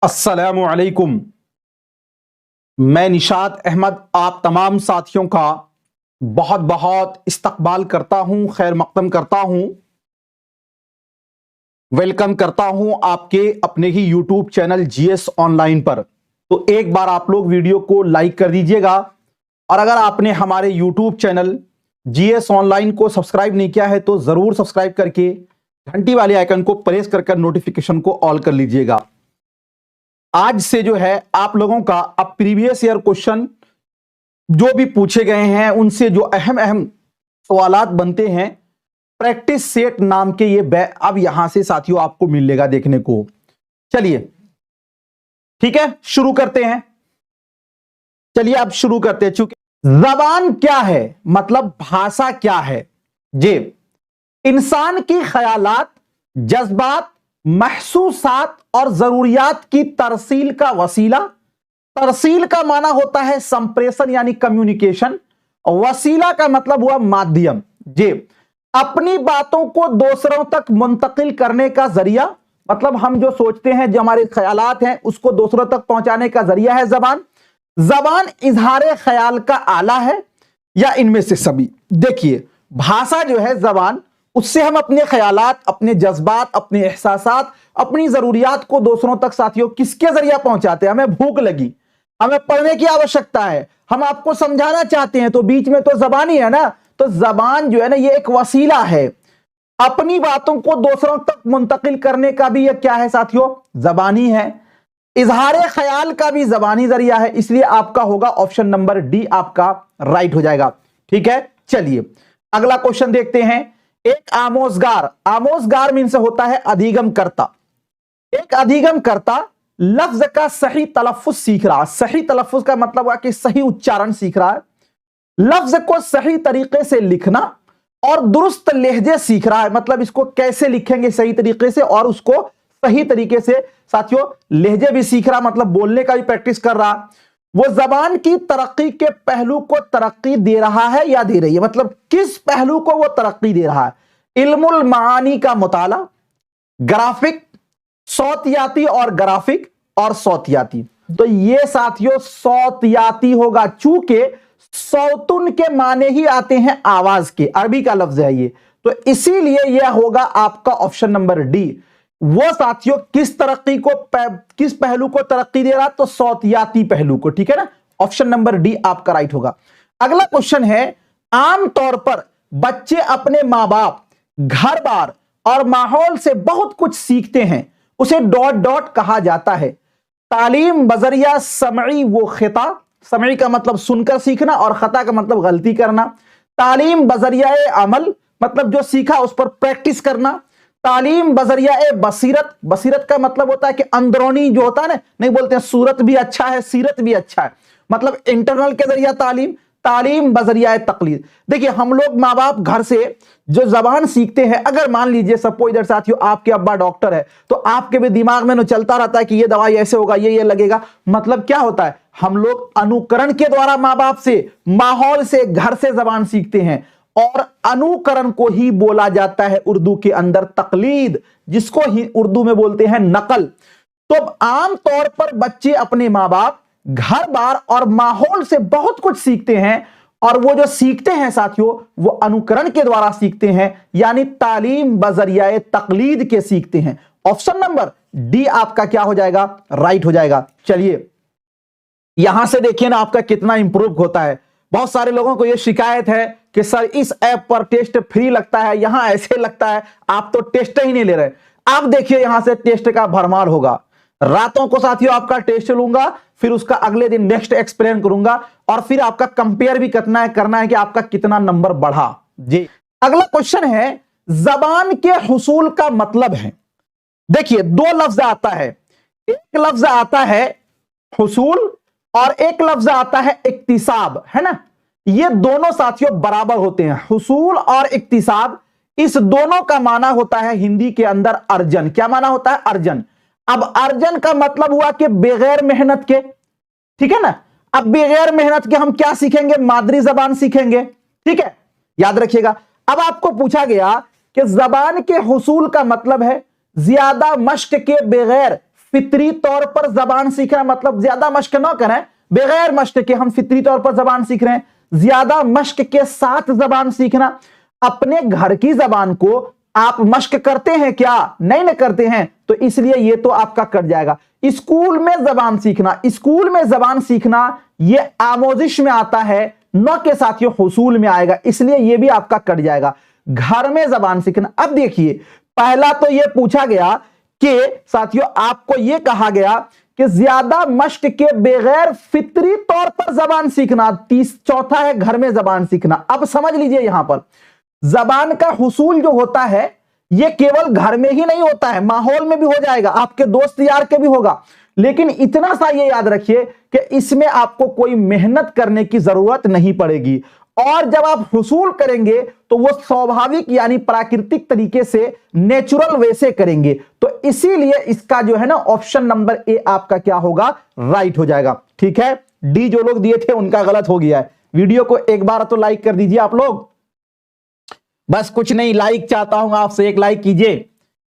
अस्सलामु अलैकुम। मैं निशात अहमद आप तमाम साथियों का बहुत बहुत इस्तकबाल करता हूं, खैर मकदम करता हूं, वेलकम करता हूं आपके अपने ही यूट्यूब चैनल जीएस ऑनलाइन पर। तो एक बार आप लोग वीडियो को लाइक कर दीजिएगा और अगर आपने हमारे यूट्यूब चैनल जीएस ऑनलाइन को सब्सक्राइब नहीं किया है तो जरूर सब्सक्राइब करके घंटी वाले आइकन को प्रेस कर नोटिफिकेशन को ऑल कर लीजिएगा। आज से जो है आप लोगों का अब प्रीवियस ईयर क्वेश्चन जो भी पूछे गए हैं उनसे जो अहम अहम सवालात बनते हैं, प्रैक्टिस सेट नाम के ये अब यहां से साथियों आपको मिलेगा देखने को। चलिए ठीक है, शुरू करते हैं। चलिए अब शुरू करते हैं। चूंकि जबान क्या है, मतलब भाषा क्या है, जे इंसान की ख्यालात, जज्बात, महसूसात और जरूरियात की तरसील का वसीला। तरसील का माना होता है संप्रेषण यानी कम्युनिकेशन, वसीला का मतलब हुआ माध्यम। जे अपनी बातों को दूसरों तक मुंतकिल करने का जरिया, मतलब हम जो सोचते हैं, जो हमारे ख्यालात हैं, उसको दूसरों तक पहुंचाने का जरिया है जबान। जबान इजहार ख्याल का आला है या इनमें से सभी। देखिए भाषा जो है जबान, उससे हम अपने ख्यालात, अपने जज्बात, अपने एहसासात, अपनी जरूरियात को दूसरों तक साथियों किसके जरिए पहुंचाते हैं। हमें भूख लगी, हमें पढ़ने की आवश्यकता है, हम आपको समझाना चाहते हैं, तो बीच में तो जबान ही है ना। तो जबान जो है ना, ये एक वसीला है। अपनी बातों को दूसरों तक मुंतकिल करने का भी ये क्या है साथियों, जबानी है। इजहार ख्याल का भी जबानी जरिया है। इसलिए आपका होगा ऑप्शन नंबर डी, आपका राइट हो जाएगा। ठीक है, चलिए अगला क्वेश्चन देखते हैं। एक आमोजगार, आमोजगार मीन से होता है अधिगम करता। एक अधिगम करता लफ्ज का सही तलफ्फुज सीख रहा। सही तलफ्फुज का मतलब हुआ कि सही उच्चारण सीख रहा है, लफ्ज को सही तरीके से लिखना और दुरुस्त लहजे सीख रहा है। मतलब इसको कैसे लिखेंगे सही तरीके से और उसको सही तरीके से साथियों लहजे भी सीख रहा, मतलब बोलने का भी प्रैक्टिस कर रहा। वो जबान की तरक्की के पहलू को तरक्की दे रहा है या दे रही है, मतलब किस पहलू को वो तरक्की दे रहा है। इल्मुल मानी का मुताला, ग्राफिक, सौतियाती और ग्राफिक और सौतियाती। तो ये साथियों सौतियाती होगा, चूंकि सौतुन के माने ही आते हैं आवाज के, अरबी का लफ्ज है ये, तो इसीलिए यह होगा आपका ऑप्शन नंबर डी। वो साथियों किस तरक्की को, किस पहलू को तरक्की दे रहा, तो सौतियाती पहलू को। ठीक है ना, ऑप्शन नंबर डी आपका राइट होगा। अगला क्वेश्चन है, आमतौर पर बच्चे अपने मां बाप, घर बार और माहौल से बहुत कुछ सीखते हैं, उसे डॉट डॉट कहा जाता है। तालीम बजरिया समई वो खता, समई का मतलब सुनकर सीखना और खता का मतलब गलती करना। तालीम बजरिया अमल, मतलब जो सीखा उस पर प्रैक्टिस करना। तालीम बजरिया बसीरत, बसीरत का मतलब होता है कि अंदरूनी जो होता है ना, नहीं बोलते हैं सूरत भी अच्छा है सीरत भी अच्छा है, मतलब इंटरनल के जरिया तालीम। तालीम बजरिया तकलीद। देखिए हम लोग माँ बाप घर से जो जबान सीखते हैं, अगर मान लीजिए सपोज इधर साथियों आपके अब्बा डॉक्टर है, तो आपके भी दिमाग में चलता रहता है कि ये दवाई ऐसे होगा, ये लगेगा। मतलब क्या होता है, हम लोग अनुकरण के द्वारा माँ बाप से, माहौल से, घर से जबान सीखते हैं और अनुकरण को ही बोला जाता है उर्दू के अंदर तकलीद, जिसको ही उर्दू में बोलते हैं नकल। तो आमतौर पर बच्चे अपने माँ बाप, घर बार और माहौल से बहुत कुछ सीखते हैं और वो जो सीखते हैं साथियों वो अनुकरण के द्वारा सीखते हैं, यानी तालीम बजरिया तकलीद के सीखते हैं। ऑप्शन नंबर डी आपका क्या हो जाएगा, राइट हो जाएगा। चलिए यहां से देखिए ना आपका कितना इंप्रूव होता है। बहुत सारे लोगों को यह शिकायत है कि सर इस ऐप पर टेस्ट फ्री लगता है, यहां ऐसे लगता है, आप तो टेस्ट ही नहीं ले रहे। आप देखिए यहां से टेस्ट का भरमार होगा। रातों को साथियों आपका टेस्ट लूंगा, फिर उसका अगले दिन नेक्स्ट एक्सप्लेन करूंगा और फिर आपका कंपेयर भी करना है कि आपका कितना नंबर बढ़ा जी। अगला क्वेश्चन है, जबान के हुसूल का मतलब है। देखिए दो लफ्ज आता है, एक लफ्ज आता है हुसूल और एक लफ्ज आता है इक्तिसाब, है ना। ये दोनों साथियों बराबर होते हैं, हुसूल और इक्तिसाब। इस दोनों का माना होता है हिंदी के अंदर अर्जन। क्या माना होता है, अर्जन। अब अर्जन का मतलब हुआ कि बगैर मेहनत के, ठीक है ना। अब बगैर मेहनत के हम क्या सीखेंगे, मादरी जबान सीखेंगे, ठीक है, याद रखिएगा। अब आपको पूछा गया कि जबान के हुसूल का मतलब है ज्यादा मश्क के बगैर फितरी तौर पर जबान सीखना मतलब ज्यादा मश्क ना करें, बगैर मश्क के हम फितरी तौर पर जबान सीख रहे हैं, ज्यादा मश्क के साथ जबान सीखना। अपने घर की जबान को आप मश्क करते हैं क्या? नहीं ना करते हैं, तो इसलिए ये तो आपका कट जाएगा। स्कूल में जबान सीखना, स्कूल में जबान सीखना ये आमोजिश में आता है, न के साथियों हुसूल में आएगा, इसलिए ये भी आपका कट जाएगा। घर में जबान सीखना, अब देखिए पहला तो ये पूछा गया कि साथियों आपको ये कहा गया कि ज्यादा मश्क के बगैर फितरी तौर पर जबान सीखना, चौथा है घर में जबान सीखना। अब समझ लीजिए यहां पर जबान का हुसूल जो होता है ये केवल घर में ही नहीं होता है, माहौल में भी हो जाएगा, आपके दोस्त यार के भी होगा, लेकिन इतना सा ये याद रखिए कि इसमें आपको कोई मेहनत करने की जरूरत नहीं पड़ेगी, और जब आप हुसूल करेंगे तो वो स्वाभाविक यानी प्राकृतिक तरीके से नेचुरल वे से करेंगे। तो इसीलिए इसका जो है ना ऑप्शन नंबर ए आपका क्या होगा? राइट हो जाएगा। ठीक है, डी जो लोग दिए थे उनका गलत हो गया है। वीडियो को एक बार तो लाइक कर दीजिए आप लोग, बस कुछ नहीं, लाइक चाहता हूं आपसे, एक लाइक कीजिए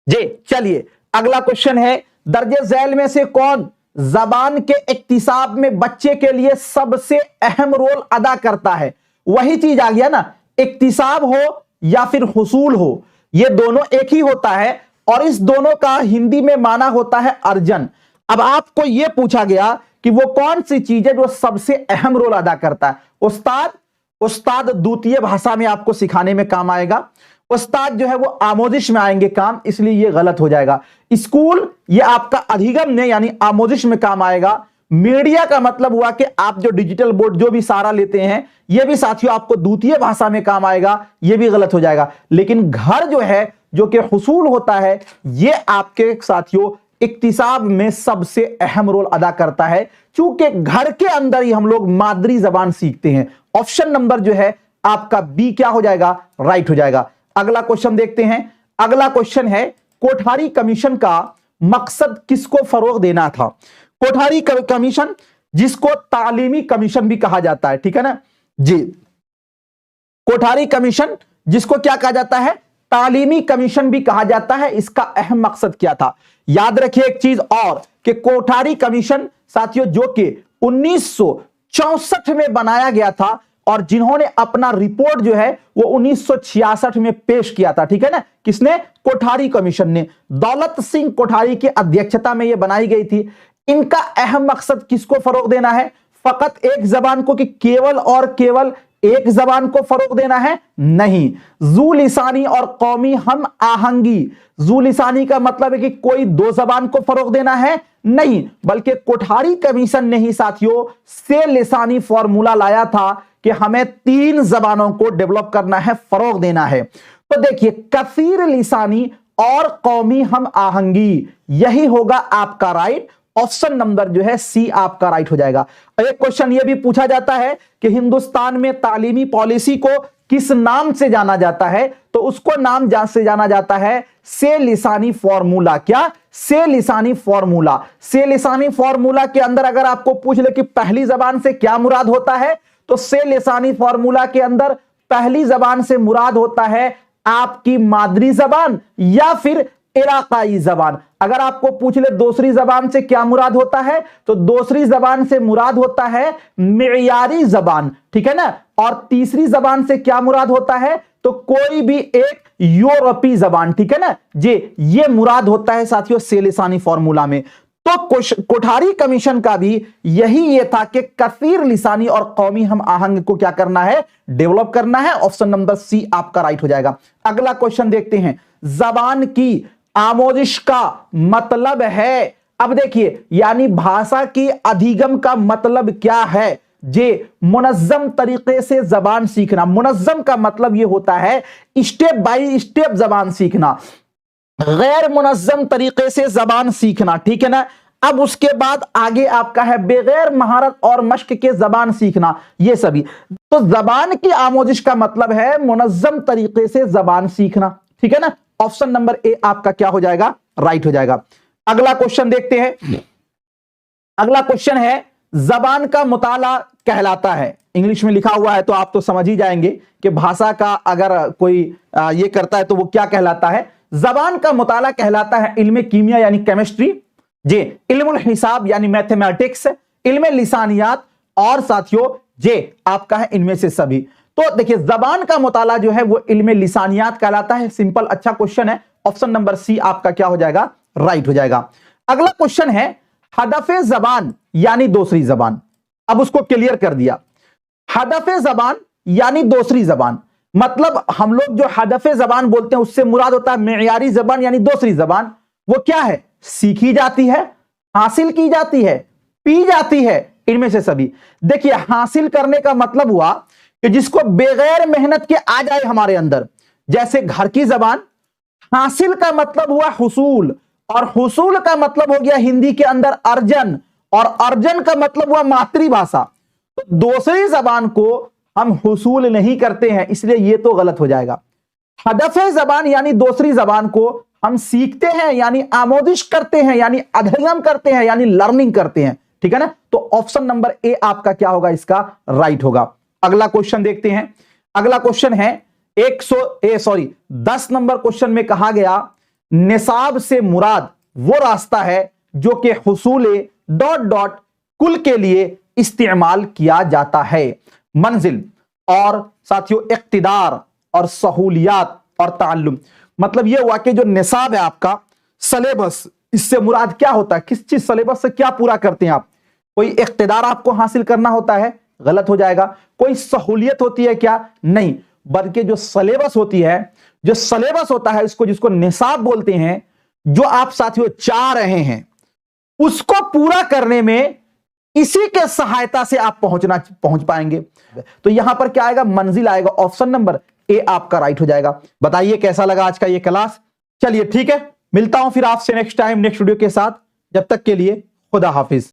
जी। चलिए अगला क्वेश्चन है, दर्जे झैल में से कौन जबान के इक्तिसाब में बच्चे के लिए सबसे अहम रोल अदा करता है? वही चीज आ गया ना, इक्तिसाब हो या फिर हुसूल हो, ये दोनों एक ही होता है, और इस दोनों का हिंदी में माना होता है अर्जन। अब आपको यह पूछा गया कि वो कौन सी चीज है जो सबसे अहम रोल अदा करता है? उस्ताद द्वितीय भाषा में आपको सिखाने में काम आएगा, उस्ताद जो है वो आमोजिश में आएंगे काम, इसलिए ये गलत हो जाएगा। स्कूल ये आपका अधिगम में यानी आमोजिश में काम आएगा। मीडिया का मतलब हुआ कि आप जो डिजिटल बोर्ड जो भी सारा लेते हैं ये भी साथियों आपको द्वितीय भाषा में काम आएगा, ये भी गलत हो जाएगा। लेकिन घर जो है जो कि हुसूल होता है ये आपके साथियों इक्तिसाब में सबसे अहम रोल अदा करता है, क्योंकि घर के अंदर ही हम लोग मादरी जबान सीखते हैं। ऑप्शन नंबर जो है आपका बी क्या हो जाएगा? राइट हो जाएगा। अगला क्वेश्चन देखते हैं। अगला क्वेश्चन है, कोठारी कमीशन का मकसद किसको फरोग देना था? कोठारी कमीशन जिसको तालीमी कमीशन भी कहा जाता है, ठीक है ना जी। कोठारी कमीशन जिसको क्या कहा जाता है? तालीमी कमीशन भी कहा जाता है। इसका अहम मकसद क्या था? याद रखिए एक चीज और कि कोठारी कमीशन साथियों जो कि 1964 में बनाया गया था, और जिन्होंने अपना रिपोर्ट जो है वो 1966 में पेश किया था, ठीक है ना। किसने? कोठारी कमीशन ने। दौलत सिंह कोठारी की अध्यक्षता में यह बनाई गई थी। इनका अहम मकसद किसको फरोग देना है? फकत एक जबान को, कि केवल और केवल एक जबान को फरोग देना है? नहीं। जू लिसानी और कौमी हम आहंगी, जू लिसानी का मतलब है कि कोई दो जबान को फरोग देना है? नहीं, बल्कि कोठारी कमीशन ने ही साथियों से लिसानी फॉर्मूला लाया था कि हमें 3 जबानों को डेवलप करना है, फरोग देना है। तो देखिए कसीर लिसानी और कौमी हम आहंगी, यही होगा आपका राइट। ऑप्शन नंबर जो है सी आपका राइट हो जाएगा। एक क्वेश्चन यह भी पूछा जाता है कि हिंदुस्तान में तालीमी पॉलिसी को किस नाम से जाना जाता है? तो उसको नाम से जाना जाता है से लिसानी फॉर्मूला। क्या? से लिसानी फॉर्मूला। से लिसानी फॉर्मूला के अंदर अगर आपको पूछ ले कि पहली जबान से क्या मुराद होता है, तो से लिसानी फॉर्मूला के अंदर पहली जबान से मुराद होता है आपकी मादरी जबान या फिर इराकाई जबान। अगर आपको पूछ ले दूसरी जबान से क्या मुराद होता है, तो दूसरी जबान से मुराद होता है मेयारी जबान, ठीक है ना। और तीसरी जबान से क्या मुराद होता है? तो कोई भी एक यूरोपीय जबान, ठीक है ना जी। ये मुराद होता है साथियों से लिसानी फॉर्मूला में। तो कोठारी कमीशन का भी यही ये था कि कसीर लिसानी और कौमी हम आहंग को क्या करना है? डेवलप करना है। ऑप्शन नंबर सी आपका राइट हो जाएगा। अगला क्वेश्चन देखते हैं, जबान की आमोजिश का मतलब है, अब देखिए यानी भाषा की अधिगम का मतलब क्या है? जे मुनज्जम तरीके से जबान सीखना। मुनज्जम का मतलब यह होता है स्टेप बाय स्टेप जबान सीखना, गैर मुनज्जम तरीके से जबान सीखना, ठीक है ना। अब उसके बाद आगे आपका है बगैर महारत और मश्क के जबान सीखना, ये सभी। तो जबान की आमोजिश का मतलब है मुनज्जम तरीके से जबान सीखना, ठीक है ना। ऑप्शन नंबर ए आपका क्या हो जाएगा? राइट हो जाएगा। अगला क्वेश्चन देखते हैं। अगला क्वेश्चन है, जबान का मुताला कहलाता है। इंग्लिश में लिखा हुआ है तो आप तो समझ ही जाएंगे कि भाषा का अगर कोई ये करता है तो वो क्या कहलाता है। जबान का मुताला कहलाता है इल्म कीमिया यानी केमिस्ट्री, जे इल्मुल हिसाब यानी मैथमेटिक्स, इल्म लिसानियात और साथियों जे आपका है इनमें से सभी। तो देखिए जबान का मुताला जो है वो इल्म लिसानियात कहलाता है। सिंपल अच्छा क्वेश्चन है, ऑप्शन नंबर सी आपका क्या हो जाएगा, राइट हो जाएगा। अगला क्वेश्चन है हदफे जबान यानी दूसरी जबान। अब उसको क्लियर कर दिया। हदफे जबान यानी दूसरी जबान, मतलब हम लोग जो हदफे जबान बोलते हैं उससे मुराद होता है मेयारी जबान यानी दूसरी जबान। वो क्या है, सीखी जाती है, हासिल की जाती है, पी जाती है, इनमें से सभी। देखिए हासिल करने का मतलब हुआ कि जिसको बगैर मेहनत के आ जाए हमारे अंदर, जैसे घर की जबान। हासिल का मतलब हुआ हुसूल, और हुसूल का मतलब हो गया हिंदी के अंदर अर्जन, और अर्जन का मतलब हुआ मातृभाषा। तो दूसरी जबान को हम हुसूल नहीं करते हैं, इसलिए यह तो गलत हो जाएगा। हदफे जबान यानी दूसरी जबान को हम सीखते हैं यानी आमोदिश करते हैं, यानी अध्ययन करते हैं, यानी लर्निंग करते हैं, ठीक है ना। तो ऑप्शन नंबर ए आपका क्या होगा, इसका राइट होगा। अगला क्वेश्चन देखते हैं। अगला क्वेश्चन है 10 नंबर क्वेश्चन में कहा गया निसाब से मुराद वो रास्ता है जो कि हुसूले ... कुल के लिए इस्तेमाल किया जाता है। मंजिल और साथियों इक्तिदार और सहूलियात और ताल्लुम, मतलब यह हुआ कि जो निसाब है आपका सलेबस, इससे मुराद क्या होता है, किस चीज सलेबस से क्या पूरा करते हैं आप। कोई इक्तिदार आपको हासिल करना होता है, गलत हो जाएगा। कोई सहूलियत होती है क्या, नहीं, बल्कि जो सलेबस होती है, जो सलेबस होता है इसको जिसको निसाब बोलते हैं, जो आप साथियों चाह रहे हैं उसको पूरा करने में इसी के सहायता से आप पहुंच पाएंगे। तो यहां पर क्या आएगा, मंजिल आएगा। ऑप्शन नंबर ए आपका राइट हो जाएगा। बताइए कैसा लगा आज का ये क्लास। चलिए ठीक है, मिलता हूं फिर आपसे नेक्स्ट टाइम नेक्स्ट वीडियो के साथ। जब तक के लिए खुदा हाफिज।